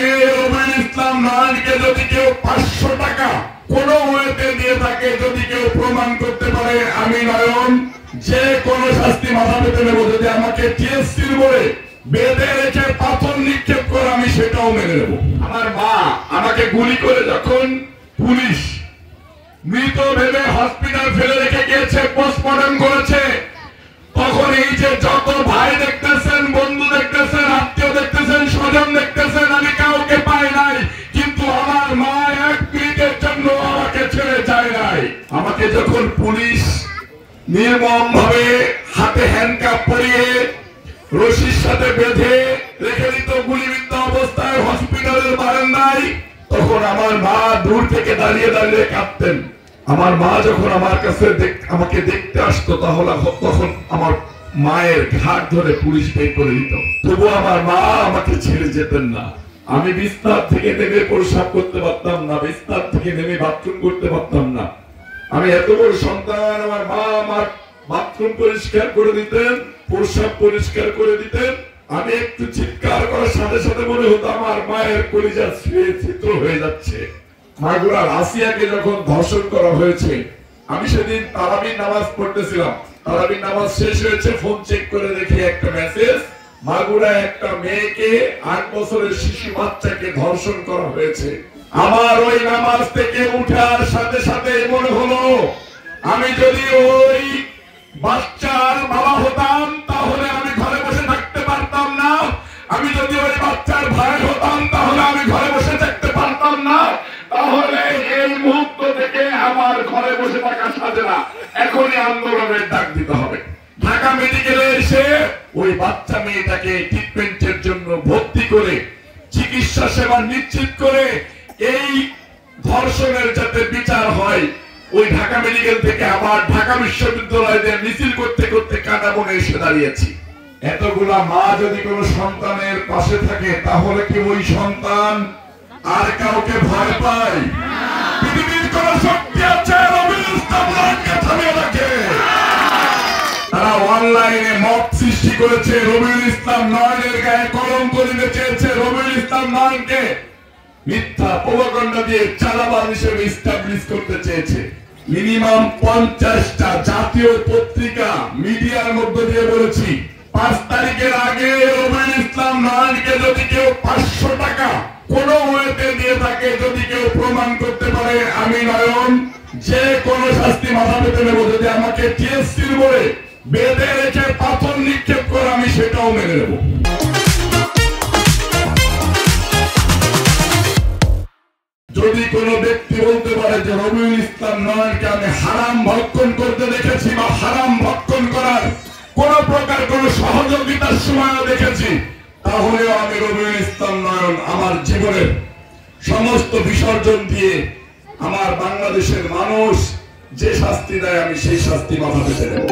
আগে রবিউল ইসলাম নয়নকে যদি কেউ 500 টাকা কোনো ওয়েতে দিয়ে থাকে, যদি কেউ প্রমাণ করতে পারে আমি নয়ন যে কোনো শাস্তি মাথা পেতে নেব। যদি আমাকে টিএসসির বলে বেঁধে রেখে পাথর নিক্ষেপ করে আমি সেটাও মেনে নেব। আমার মা আমাকে গুলি করে যখন পুলিশ মৃত ভেবে হসপিটাল ফেলে রেখে গিয়েছে, পোস্টমর্টম করেছে, তখন এই যে যত ভাই দেখতেছেন, বন্ধু দেখতেছেন, আত্মীয় দেখতেছেন, স্বজন দেখতেছেন, আমি কাউকে পাই নাই, কিন্তু আমার মা এক মিনিটের জন্য আমাকে ছেড়ে যায় নাই। আমাকে যখন পুলিশ নির্মম ভাবে হাতে হ্যান্ডকাপ পরিয়ে রশির সাথে বেঁধে রেখে দিত গুলিবিদ্ধ অবস্থায় হসপিটালের বারান্দায়, তখন আমার মা দূর থেকে দাঁড়িয়ে দাঁড়িয়ে কাঁদতেন। আমার মা যখন আমার কাছে আমাকে দেখতে আসতো, তাহলে তখন আমার মায়ের ঘাট ধরে পুলিশ বের করে দিত। তবু আমার মা আমাকে ছেড়ে যেতেন না। আমি বিছানা থেকে নেমে প্রস্রাব করতে পারতাম না, বিছানা থেকে নেমে বাথরুম করতে পারতাম না। আমি এত বড় সন্তান, আমার মা আমার বাথরুম পরিষ্কার করে দিতেন, প্রস্রাব পরিষ্কার করে দিতেন। আমি একটু চিৎকার করার সাথে সাথে মনে হতো আমার মায়ের কলিজা ছিদ্র হয়ে যাচ্ছে। মাগুরার আসিয়াকে যখন ধর্ষণ করা হয়েছে, আমি সেদিন তারাবির নামাজ পড়তেছিলাম। তারাবির নামাজ শেষ হয়েছে, ফোন চেক করে দেখি একটা মেসেজ, মাগুরা একটা মেয়েকে 8 বছরের শিশু বাচ্চাকে ধর্ষণ করা হয়েছে। আমার ওই নামাজ থেকে উঠার সাথে সাথে মনে হলো আমি যদি ওই বাচ্চার বাবা হতাম তাহলে আমি ঘরে বসে থাকতে পারতাম না। আমি যদি ওই বাচ্চার ভাই হতাম তাহলে আমি ঘরে বসে থাকতে পারতাম না। তাহলে এই মুহূর্ত থেকে আমার ঘরে বসে থাকা সাজে না, এখনই আন্দোলনের ডাক দিতে হবে। ঢাকা মেডিকেলে এসে ওই বাচ্চা মেয়েটাকে ট্রিটমেন্টের জন্য ভর্তি করে চিকিৎসা সেবা নিশ্চিত করে এই ধর্ষণের যাতে বিচার হয়, ওই ঢাকা মেডিকেল থেকে আবার ঢাকা বিশ্ববিদ্যালয়ে মিছিল করতে করতে কাটাবনে এসে দাঁড়িয়েছি। এতগুলা মা যদি কোনো সন্তানের পাশে থাকে, তাহলে কি ওই সন্তান আর কাউকে ভয় পায়? পৃথিবীর কোন শক্তি আছে রবিউল ইসলাম নয়নকে থামিয়ে রাখে? তারা অনলাইনে মত সৃষ্টি করেছে, রবিউল ইসলাম নয়নের গায়ে কলঙ্ক দিতে চেয়েছে, রবিউল ইসলাম নয়নকে মিথ্যা প্রোপাগান্ডা দিয়ে চালাবাজ হিসেবে এস্টাবলিশ করতে চেয়েছে। মিনিমাম 50টা জাতীয় পত্রিকা মিডিয়ার মধ্যে দিয়ে বলেছি, 5 তারিখের আগে রবিউল ইসলাম নয়নকে যদি কেউ 500 টাকা কোনো ওয়েতে দিয়ে থাকে, যদি কেউ প্রমাণ করতে পারে আমি নয়ন যে কোনো শাস্তি মাথা পেতে নেব। যদি আমাকে টিএসসির বলে বেঁধে রেখে পাথর নিক্ষেপ করে আমি সেটাও মেনে নেব। যদি কোনো ব্যক্তি বলতে পারে যে রবিউল ইসলাম নয়নকে আমি হারাম ভক্ষণ করতে দেখেছি বা হারাম ভক্ষণ করার কোন প্রকার কোন সহযোগিতার সময়ও দেখেছি, তাহলেও আমি রবিউল ইসলাম নয়ন আমার জীবনের সমস্ত বিসর্জন দিয়ে আমার বাংলাদেশের মানুষ যে শাস্তি দেয় আমি সেই শাস্তি মাথা পেতে নেব।